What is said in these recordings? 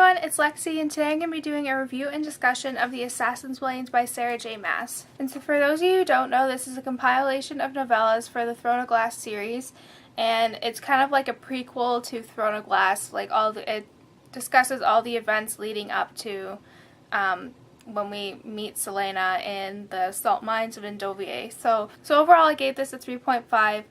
everyone, it's Lexi, and today I'm going to be doing a review and discussion of The Assassin's Blades by Sarah J. Maas. And so for those of you who don't know, this is a compilation of novellas for the Throne of Glass series, and it's kind of like a prequel to Throne of Glass. It discusses all the events leading up to when we meet Selena in the salt mines of Endovier. So overall I gave this a 3.5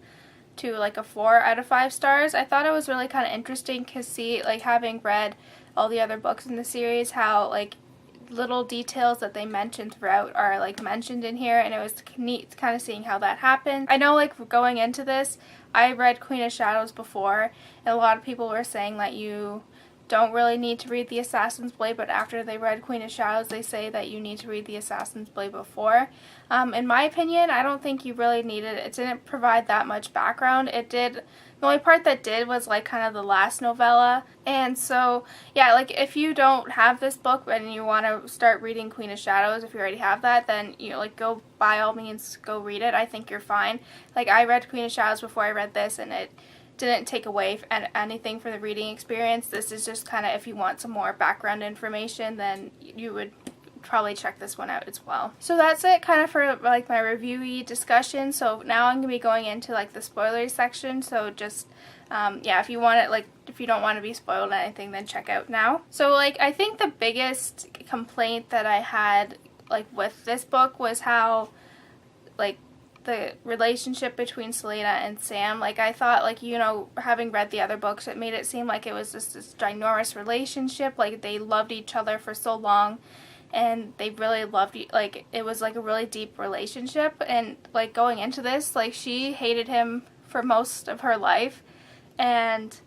to like a 4 out of 5 stars. I thought it was really kind of interesting to see, like, having read all the other books in the series, how like little details that they mentioned throughout are like mentioned in here, and it was neat kind of seeing how that happened. I know, like, going into this, I read Queen of Shadows before, and a lot of people were saying that you don't really need to read The Assassin's Blade, but after they read Queen of Shadows, they say that you need to read The Assassin's Blade before. In my opinion, I don't think you really needed it. It didn't provide that much background. It did. The only part that did was like kind of the last novella. And so, yeah, like if you don't have this book and you want to start reading Queen of Shadows, if you already have that, then, you know, like, go, by all means, go read it. I think you're fine. Like, I read Queen of Shadows before I read this, and it didn't take away anything for the reading experience. This is just kind of, if you want some more background information, then you would probably check this one out as well. So that's it kind of for like my review-y discussion. So now I'm going to be going into like the spoilery section, so just yeah, if you want it, like, if you don't want to be spoiled anything, then check out now. So, like, I think the biggest complaint that I had, like, with this book was how, like, the relationship between Selena and Sam, like, I thought, like, you know, having read the other books, it made it seem like it was just this ginormous relationship, like, they loved each other for so long, and they really loved, like, it was, like, a really deep relationship, and, like, going into this, like, she hated him for most of her life, and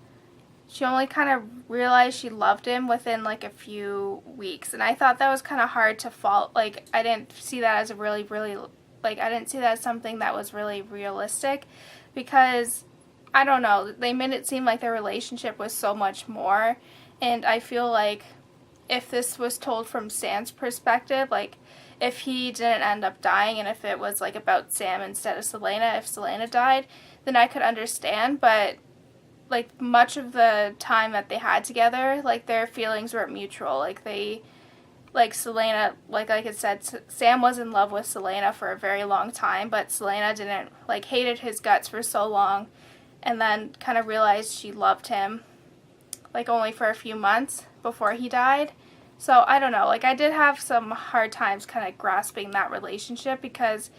she only kind of realized she loved him within, like, a few weeks, and I thought that was kind of hard to fault. Like, I didn't see that as a really, like, I didn't see that as something that was really realistic, because, I don't know, they made it seem like their relationship was so much more, and I feel like if this was told from Sam's perspective, like, if he didn't end up dying, and if it was, like, about Sam instead of Selena, if Selena died, then I could understand, but, like, much of the time that they had together, like, their feelings weren't mutual. Like, like, Selena, like I said, Sam was in love with Selena for a very long time, but Selena didn't, like, hated his guts for so long, and then kind of realized she loved him, like, only for a few months before he died. So, I don't know, like, I did have some hard times kind of grasping that relationship, because,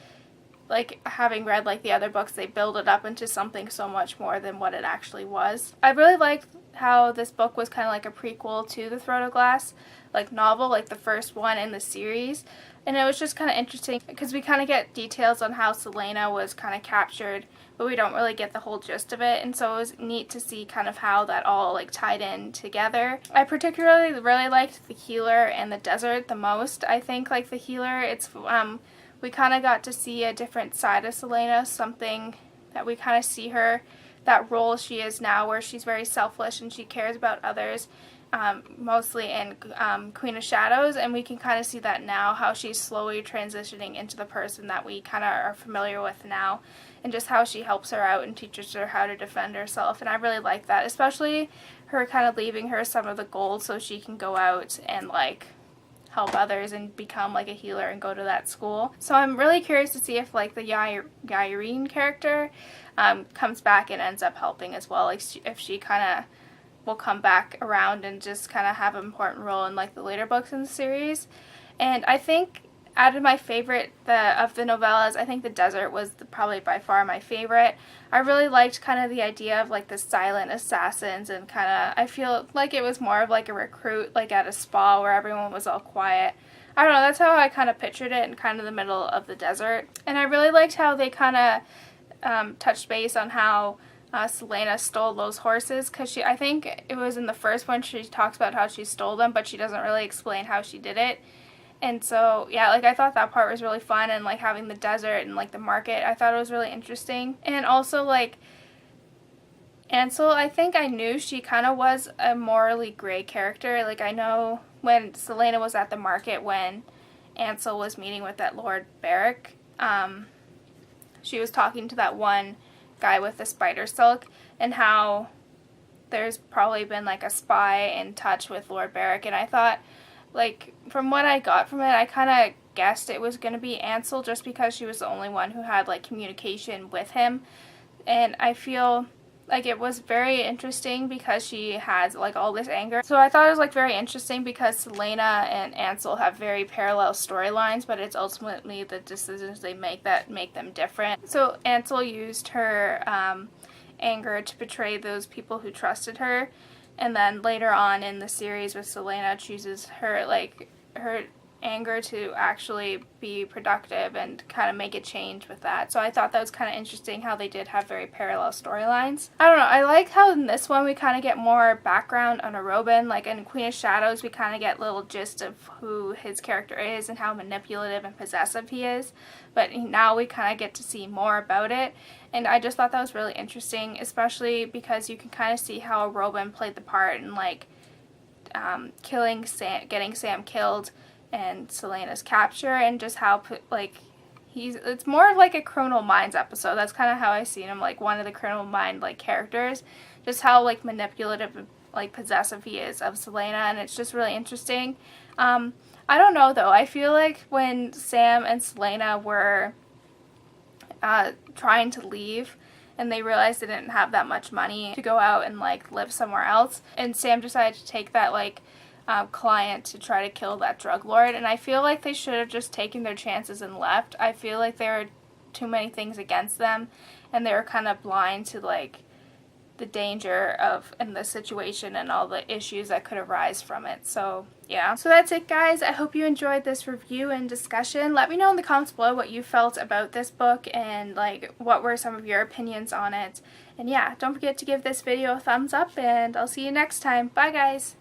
like, having read, like, the other books, they build it up into something so much more than what it actually was. I really liked how this book was kind of like a prequel to the Throne of Glass, like, novel, like the first one in the series, and it was just kind of interesting because we kind of get details on how Selena was kind of captured, but we don't really get the whole gist of it, and so it was neat to see kind of how that all, like, tied in together. I particularly really liked the healer and the desert the most. I think, like, the healer, it's we kind of got to see a different side of Selena, something that we kind of see her, that role she is now, where she's very selfish and she cares about others, mostly in Queen of Shadows, and we can kind of see that now, how she's slowly transitioning into the person that we kind of are familiar with now, and just how she helps her out and teaches her how to defend herself, and I really like that, especially her kind of leaving her some of the gold so she can go out and, like, help others and become, like, a healer and go to that school. So I'm really curious to see if, like, the Yrene character comes back and ends up helping as well, like, if she kind of will come back around and just kind of have an important role in, like, the later books in the series. And I think out of my favorite of the novellas, I think The Desert was probably by far my favorite. I really liked kind of the idea of, like, the silent assassins, and kind of, I feel like it was more of like a recruit, like, at a spa where everyone was all quiet. I don't know, that's how I kind of pictured it, in kind of the middle of the desert. And I really liked how they kind of touched base on how Selena stole those horses, because I think it was in the first one she talks about how she stole them, but she doesn't really explain how she did it. And so, yeah, like, I thought that part was really fun, and, like, having the desert and, like, the market, I thought it was really interesting. And also, like, Ansel, I think I knew she kind of was a morally gray character. Like, I know when Selena was at the market, when Ansel was meeting with that Lord Barrick, she was talking to that one guy with the spider silk, and how there's probably been like a spy in touch with Lord Beric, and I thought, like, from what I got from it, I kind of guessed it was going to be Ansel just because she was the only one who had like communication with him. And I feel like it was very interesting because she has like all this anger. So I thought it was like very interesting because Selena and Ansel have very parallel storylines, but it's ultimately the decisions they make that make them different. So Ansel used her anger to betray those people who trusted her, and then later on in the series with Selena chooses her anger to actually be productive and kind of make a change with that. So I thought that was kind of interesting how they did have very parallel storylines. I don't know, I like how in this one we kind of get more background on Robin. Like in Queen of Shadows we kind of get little gist of who his character is and how manipulative and possessive he is, but now we kind of get to see more about it, and I just thought that was really interesting, especially because you can kind of see how Robin played the part in like killing Sam, getting Sam killed, and Selena's capture, and just how like it's more of like a Criminal Minds episode. That's kind of how I see him, like one of the Criminal Mind like characters, just how like manipulative and like possessive he is of Selena, and it's just really interesting. I don't know though, I feel like when Sam and Selena were trying to leave and they realized they didn't have that much money to go out and like live somewhere else, and Sam decided to take that like client to try to kill that drug lord, and I feel like they should have just taken their chances and left. I feel like there were too many things against them, and they were kind of blind to like the danger of in the situation and all the issues that could arise from it. So yeah, so that's it guys. I hope you enjoyed this review and discussion. Let me know in the comments below what you felt about this book and like what were some of your opinions on it. And yeah, don't forget to give this video a thumbs up, and I'll see you next time. Bye guys!